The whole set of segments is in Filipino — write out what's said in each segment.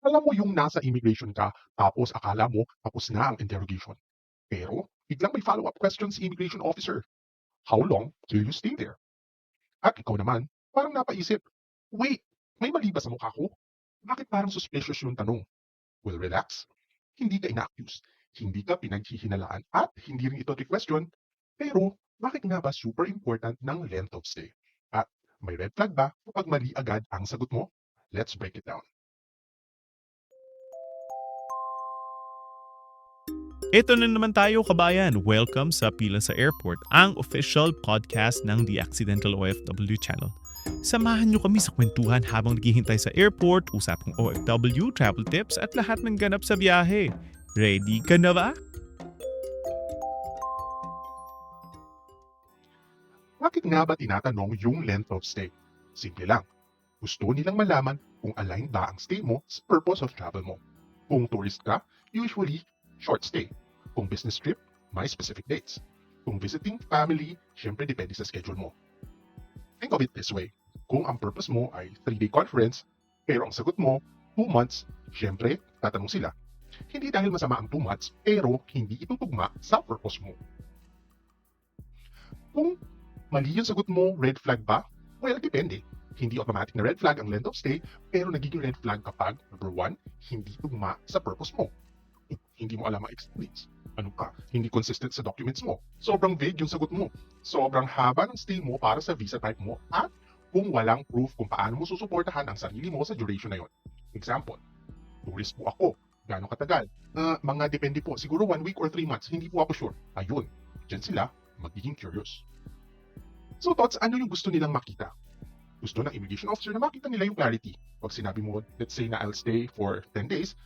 Alam mo yung nasa immigration ka, tapos akala mo tapos na ang interrogation. Pero biglang may follow-up question si immigration officer. How long will you stay there? At ikaw naman, parang napaisip, wait, may mali ba sa mukha ko? Bakit parang suspicious yung tanong? Well, relax. Hindi ka ina-accuse, hindi ka pinaghihinalaan at hindi rin ito question. Pero bakit nga ba super important ng length of stay? At may red flag ba kapag mali agad ang sagot mo? Let's break it down. Ito na naman tayo kabayan. Welcome sa Pilan sa Airport, ang official podcast ng The Accidental OFW Channel. Samahan nyo kami sa kwentuhan habang naghihintay sa airport, usapang OFW, travel tips at lahat ng ganap sa biyahe. Ready ka na ba? Bakit nga ba tinatanong yung length of stay? Simple lang. Gusto nilang malaman kung align ba ang stay mo sa purpose of travel mo. Kung tourist ka, usually short stay. Kung business trip, may specific dates. Kung visiting family, syempre depende sa schedule mo. Think of it this way. Kung ang purpose mo ay 3-day conference, pero ang sagot mo, 2 months, syempre, tatanong sila. Hindi dahil masama ang 2 months, pero hindi ito tugma sa purpose mo. Kung mali yung sagot mo, red flag ba? Well, depende. Hindi automatic na red flag ang length of stay, pero nagiging red flag kapag, number 1, hindi tugma sa purpose mo. Hindi mo alam ang explains. Ano ka? Hindi consistent sa documents mo. Sobrang vague yung sagot mo. Sobrang haba ng stay mo para sa visa type mo at kung walang proof kung paano mo susuportahan ang sarili mo sa duration na yon. Example, tourist po ako. Gano'ng katagal? Mga depende po. Siguro 1 week or 3 months. Hindi po ako sure. Ayun. Diyan sila magiging curious. So thoughts, ano yung gusto nilang makita? Gusto ng immigration officer na makita nila yung clarity. Pag sinabi mo, let's say na I'll stay for 10 days,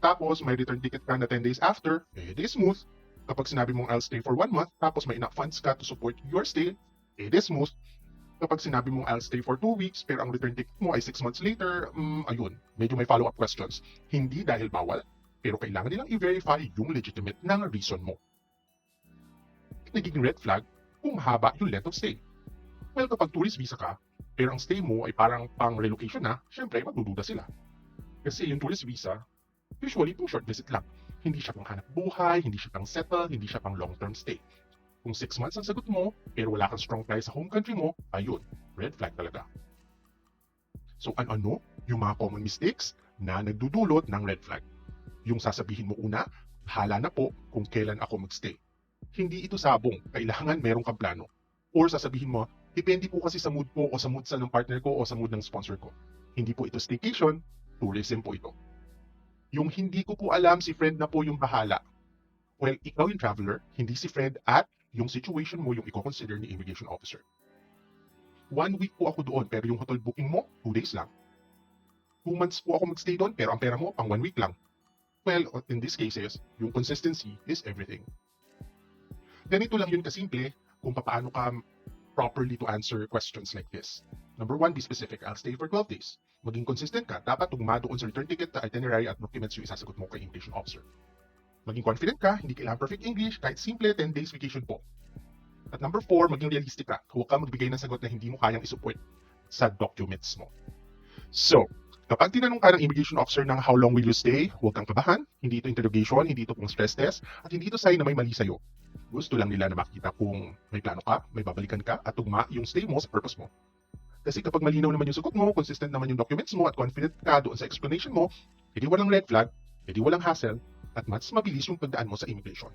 tapos may return ticket ka na 10 days after, di smooth. Kapag sinabi mong I'll stay for 1 month, tapos may enough funds ka to support your stay, di smooth. Kapag sinabi mong I'll stay for 2 weeks, pero ang return ticket mo ay 6 months later, ayun, medyo may follow-up questions. Hindi dahil bawal, pero kailangan nilang i-verify yung legitimate na reason mo. Nagiging red flag kung mahaba yung length of stay. Well, kapag tourist visa ka, pero ang stay mo ay parang pang relocation na, syempre magdududa sila. Kasi yung tourist visa, usually pang short visit lang. Hindi siya pang hanap buhay, hindi siya pang settle, hindi siya pang long-term stay. Kung 6 months ang sagot mo, pero wala kang strong ties sa home country mo, ayun, red flag talaga. So ano yung mga common mistakes na nagdudulot ng red flag? Yung sasabihin mo una, hala na po kung kailan ako magstay. Hindi ito sabong, kailangan meron kang plano. Or sasabihin mo, depende po kasi sa mood ko o sa mood sa ng partner ko o sa mood ng sponsor ko. Hindi po ito staycation, tourism po ito. Yung hindi ko po alam, si friend na po yung bahala. Well, ikaw yung traveler, hindi si friend at yung situation mo yung i-consider ni immigration officer. 1 week po ako doon pero yung hotel booking mo, 2 days lang. 2 months po ako magstay doon pero ang pera mo pang 1 week lang. Well, in these cases, yung consistency is everything. Ganito lang yun kasimple kung paano ka properly to answer questions like this. Number 1, be specific. I'll stay for 12 days. Maging consistent ka. Dapat tugma doon sa return ticket, itinerary at documents yung isasagot mo kay immigration officer. Maging confident ka, hindi kailangan perfect English, kahit simple 10 days vacation po. At number 4, maging realistic ka. Huwag ka magbigay ng sagot na hindi mo kayang isupport sa documents mo. So, kapag tinanong ka ng immigration officer ng how long will you stay, huwag kang kabahan. Hindi ito interrogation, hindi ito pong stress test, at hindi ito sign na may mali sa'yo. Gusto lang nila na makita kung may plano ka, may babalikan ka, at tugma yung stay mo sa purpose mo. Kasi kapag malinaw naman yung sagot mo, consistent naman yung documents mo, at confident ka doon sa explanation mo, hindi walang red flag, hindi walang hassle, at mas mabilis yung pagdaan mo sa immigration.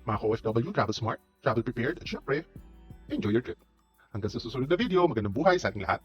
Mga OFW, travel smart, travel prepared, at syempre, enjoy your trip. Hanggang sa susunod na video, magandang buhay sa ating lahat.